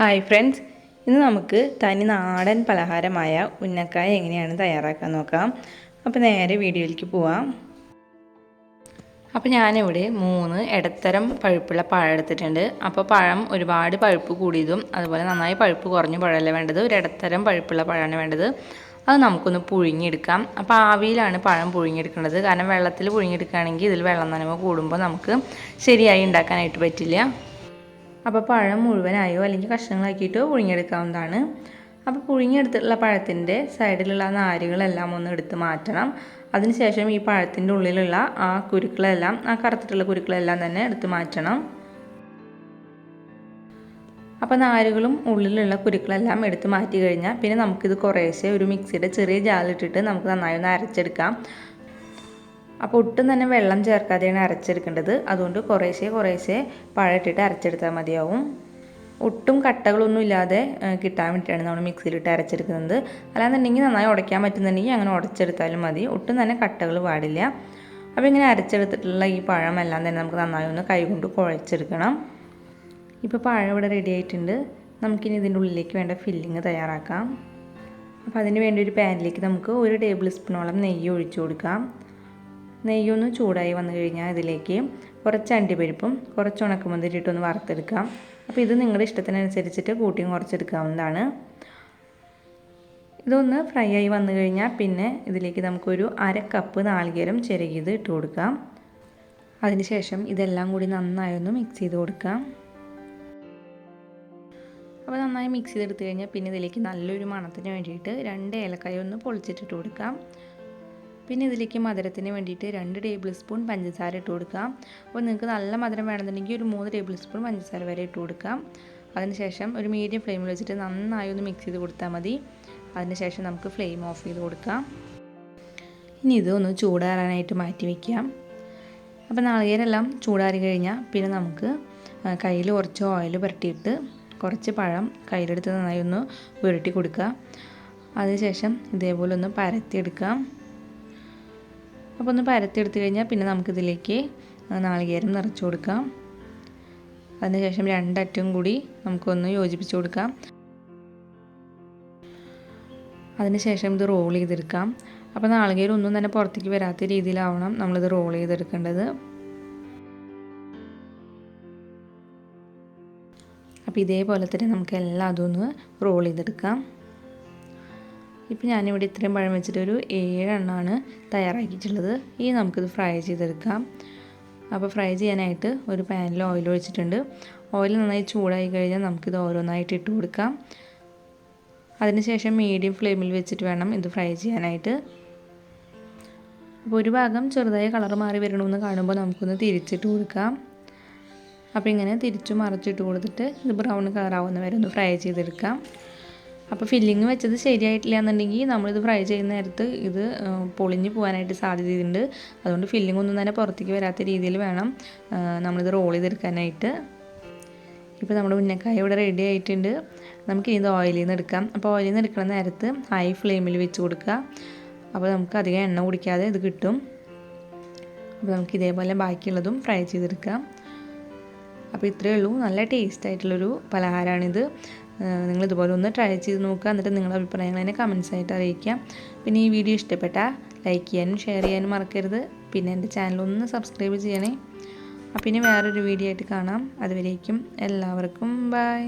Hi friends, ഇന്ന് നമുക്ക് തനി നാടൻ പലഹാരമായ ഉന്നക്കായ എങ്ങനെയാണ് തയ്യാറാക്കാൻ നോക്കാം. അപ്പോൾ നേരെ വീഡിയോയിലേക്ക് പോവാം. അപ്പോൾ ഞാനിവിടെ 3 ഇടത്തരം പഴുപ്പുള്ള പഴം എടുത്തിട്ടുണ്ട്. അപ്പോൾ പഴം ഒരുപാട് പഴുപ്പ് കൂടിയതും അതുപോലെ നന്നായി പഴുപ്പ് കുറഞ്ഞ പഴമല്ല വേണ്ടത്, ഒരു ഇടത്തരം പഴുപ്പുള്ള പഴമാണ് വേണ്ടത്. അത് നമുക്കൊന്ന് പുഴുങ്ങിയെടുക്കാം. അപ്പോൾ ആവിയിലാണ് പഴം പുഴുങ്ങിയെടുക്കേണ്ടത്. കാരണം വെള്ളത്തിൽ പുഴുങ്ങിയെടുക്കുകയാണെങ്കിൽ ഇതിൽ വെള്ളം നനവ് കൂടുമ്പോൾ നമുക്ക് ശരിയായി ഉണ്ടാക്കാനായിട്ട് പറ്റില്ല. അപ്പോൾ പഴം മുഴുവനായോ അല്ലെങ്കിൽ കഷ്ണങ്ങളാക്കിയിട്ടോ പുഴുങ്ങിയെടുക്കാവുന്നതാണ്. അപ്പോൾ പുഴുങ്ങിയെടുത്തിട്ടുള്ള പഴത്തിൻ്റെ സൈഡിലുള്ള നാരുകളെല്ലാം ഒന്ന് എടുത്ത് മാറ്റണം. അതിനുശേഷം ഈ പഴത്തിൻ്റെ ഉള്ളിലുള്ള ആ കുരുക്കളെല്ലാം, ആ കറുത്തിട്ടുള്ള കുരുക്കളെല്ലാം തന്നെ എടുത്ത് മാറ്റണം. അപ്പോൾ നാരുകളും ഉള്ളിലുള്ള കുരുക്കളെല്ലാം എടുത്ത് മാറ്റി കഴിഞ്ഞാൽ പിന്നെ നമുക്കിത് കുറേശ്ശെ ഒരു മിക്സിയുടെ ചെറിയ ജാറിലിട്ടിട്ട് നമുക്ക് നന്നായി ഒന്ന് അരച്ചെടുക്കാം. അപ്പോൾ ഒട്ടും തന്നെ വെള്ളം ചേർക്കാതെയാണ് അരച്ചെടുക്കേണ്ടത്. അതുകൊണ്ട് കുറേശ്ശെ പഴം ഇട്ടിട്ട് അരച്ചെടുത്താൽ മതിയാവും. ഒട്ടും കട്ടകളൊന്നും ഇല്ലാതെ കിട്ടാൻ വേണ്ടിയിട്ടാണ് നമ്മൾ മിക്സിയിലിട്ട് അരച്ചെടുക്കുന്നത്. അല്ലാന്നുണ്ടെങ്കിൽ നന്നായി ഉടയ്ക്കാൻ പറ്റുന്നുണ്ടെങ്കിൽ അങ്ങനെ ഉടച്ചെടുത്താലും മതി. ഒട്ടും തന്നെ കട്ടകൾ പാടില്ല. അപ്പോൾ ഇങ്ങനെ അരച്ചെടുത്തിട്ടുള്ള ഈ പഴമെല്ലാം തന്നെ നമുക്ക് നന്നായി ഒന്ന് കൈകൊണ്ട് കുഴച്ചെടുക്കണം. ഇപ്പോൾ പഴം ഇവിടെ റെഡി ആയിട്ടുണ്ട്. നമുക്കിനി ഇതിൻ്റെ ഉള്ളിലേക്ക് വേണ്ട ഫില്ലിങ് തയ്യാറാക്കാം. അപ്പോൾ അതിന് വേണ്ടി ഒരു പാനിലേക്ക് നമുക്ക് 1 ടേബിൾ സ്പൂണോളം നെയ്യ് ഒഴിച്ചു കൊടുക്കാം. നെയ്യൊന്ന് ചൂടായി വന്നു കഴിഞ്ഞാൽ ഇതിലേക്ക് കുറച്ച് അണ്ടിപ്പരിപ്പും കുറച്ച് ഉണക്കമുന്തിരി ഇട്ടൊന്ന് വറുത്തെടുക്കാം. അപ്പോൾ ഇത് നിങ്ങളുടെ ഇഷ്ടത്തിനനുസരിച്ചിട്ട് കൂട്ടിയും കുറച്ചെടുക്കാവുന്നതാണ്. ഇതൊന്ന് ഫ്രൈ ആയി വന്നു കഴിഞ്ഞാൽ പിന്നെ ഇതിലേക്ക് നമുക്കൊരു 1/2 കപ്പ് നാളികേരം ചിരകിയത് ഇട്ട് കൊടുക്കാം. അതിനുശേഷം ഇതെല്ലാം കൂടി നന്നായി ഒന്ന് മിക്സ് ചെയ്ത് കൊടുക്കാം. അപ്പോൾ നന്നായി മിക്സ് ചെയ്തെടുത്ത് കഴിഞ്ഞാൽ പിന്നെ ഇതിലേക്ക് നല്ലൊരു മണത്തിന് വേണ്ടിയിട്ട് 2 ഏലക്കായ ഒന്ന് പൊളിച്ചിട്ടിട്ട് കൊടുക്കാം. പിന്നെ ഇതിലേക്ക് മധുരത്തിന് വേണ്ടിയിട്ട് 2 ടേബിൾ സ്പൂൺ പഞ്ചസാര ഇട്ട് കൊടുക്കാം. അപ്പോൾ നിങ്ങൾക്ക് നല്ല മധുരം വേണമെന്നുണ്ടെങ്കിൽ ഒരു 3 ടേബിൾ സ്പൂൺ പഞ്ചസാര വരെ ഇട്ട് കൊടുക്കാം. അതിനുശേഷം ഒരു മീഡിയം ഫ്ലെയിമിൽ വെച്ചിട്ട് നന്നായി ഒന്ന് മിക്സ് ചെയ്ത് കൊടുത്താൽ മതി. അതിനുശേഷം നമുക്ക് ഫ്ലെയിം ഓഫ് ചെയ്ത് കൊടുക്കാം. ഇനി ഇതൊന്ന് ചൂടാറാനായിട്ട് മാറ്റി വയ്ക്കാം. അപ്പോൾ നാളികേരെല്ലാം ചൂടാറി കഴിഞ്ഞാൽ പിന്നെ നമുക്ക് കയ്യിൽ കുറച്ച് ഓയിൽ പുരട്ടിയിട്ട് കുറച്ച് പഴം കയ്യിലെടുത്ത് നന്നായി ഒന്ന് ഉരുട്ടി കൊടുക്കുക. അതിനുശേഷം ഇതേപോലെ ഒന്ന് പരത്തിയെടുക്കാം. അപ്പോൾ ഒന്ന് പരത്തിയെടുത്ത് കഴിഞ്ഞാൽ പിന്നെ നമുക്കിതിലേക്ക് നാളികേരം നിറച്ച് കൊടുക്കാം. അതിനുശേഷം 2 അറ്റവും കൂടി നമുക്കൊന്ന് യോജിപ്പിച്ച് കൊടുക്കാം. അതിനുശേഷം ഇത് റോൾ ചെയ്തെടുക്കാം. അപ്പോൾ നാളികേരം ഒന്നും തന്നെ പുറത്തേക്ക് വരാത്ത രീതിയിലാവണം നമ്മളിത് റോൾ ചെയ്തെടുക്കേണ്ടത്. അപ്പോൾ ഇതേപോലെ തന്നെ നമുക്ക് എല്ലാം അതൊന്ന് റോൾ ചെയ്തെടുക്കാം. ഇപ്പോൾ ഞാനിവിടെ ഇത്രയും പഴം വെച്ചിട്ട് ഒരു 7 എണ്ണമാണ് തയ്യാറാക്കിയിട്ടുള്ളത്. ഇനി നമുക്കിത് ഫ്രൈ ചെയ്തെടുക്കാം. അപ്പോൾ ഫ്രൈ ചെയ്യാനായിട്ട് ഒരു പാനിൽ ഓയിൽ ഒഴിച്ചിട്ടുണ്ട്. ഓയിൽ നന്നായി ചൂടായി കഴിഞ്ഞാൽ നമുക്കിത് ഓരോന്നായിട്ട് ഇട്ട് കൊടുക്കാം. അതിനുശേഷം മീഡിയം ഫ്ലെയിമിൽ വെച്ചിട്ട് വേണം ഇത് ഫ്രൈ ചെയ്യാനായിട്ട്. അപ്പോൾ ഒരു ഭാഗം ചെറുതായി കളർ മാറി വരണമെന്ന് കാണുമ്പോൾ നമുക്കൊന്ന് തിരിച്ചിട്ട് കൊടുക്കാം. അപ്പോൾ ഇങ്ങനെ തിരിച്ചു മറിച്ചിട്ട് കൊടുത്തിട്ട് ഇത് ബ്രൗൺ കളറാവുന്ന വരെ ഒന്ന് ഫ്രൈ ചെയ്തെടുക്കാം. അപ്പോൾ ഫില്ലിങ് വെച്ചത് ശരിയായിട്ടില്ല എന്നുണ്ടെങ്കിൽ നമ്മളിത് ഫ്രൈ ചെയ്യുന്ന നേരത്ത് ഇത് പൊളിഞ്ഞ് പോകാനായിട്ട് സാധ്യതയുണ്ട്. അതുകൊണ്ട് ഫില്ലിംഗ് ഒന്നും തന്നെ പുറത്തേക്ക് വരാത്ത രീതിയിൽ വേണം നമ്മളിത് റോൾ ചെയ്തെടുക്കാനായിട്ട്. ഇപ്പോൾ നമ്മുടെ ഉന്നക്കായ ഇവിടെ റെഡി ആയിട്ടുണ്ട്. നമുക്ക് ഇത് ഓയിലിൽ നിന്ന് എടുക്കാം. അപ്പോൾ ഓയിലിൽ നിന്ന് എടുക്കുന്ന നേരത്ത് ഹൈ ഫ്ലെയിമിൽ വെച്ച് കൊടുക്കുക. അപ്പോൾ നമുക്ക് അധികം എണ്ണ കുടിക്കാതെ ഇത് കിട്ടും. അപ്പോൾ നമുക്ക് ഇതേപോലെ ബാക്കിയുള്ളതും ഫ്രൈ ചെയ്തെടുക്കാം. അപ്പോൾ ഇത്രയേ ഉള്ളൂ. നല്ല ടേസ്റ്റ് ആയിട്ടുള്ളൊരു പലഹാരമാണിത്. നിങ്ങളിതുപോലെ ഒന്ന് ട്രൈ ചെയ്ത് നോക്കുക. എന്നിട്ട് നിങ്ങളുടെ അഭിപ്രായങ്ങൾ എന്നെ കമൻസ് ആയിട്ട് അറിയിക്കാം. പിന്നെ ഈ വീഡിയോ ഇഷ്ടപ്പെട്ടാൽ ലൈക്ക് ചെയ്യാനും ഷെയർ ചെയ്യാനും മറക്കരുത്. പിന്നെ എൻ്റെ ചാനൽ ഒന്ന് സബ്സ്ക്രൈബ് ചെയ്യണേ. അപ്പം ഇനി വേറൊരു വീഡിയോ ആയിട്ട് കാണാം. അതുവരേക്കും എല്ലാവർക്കും ബൈ.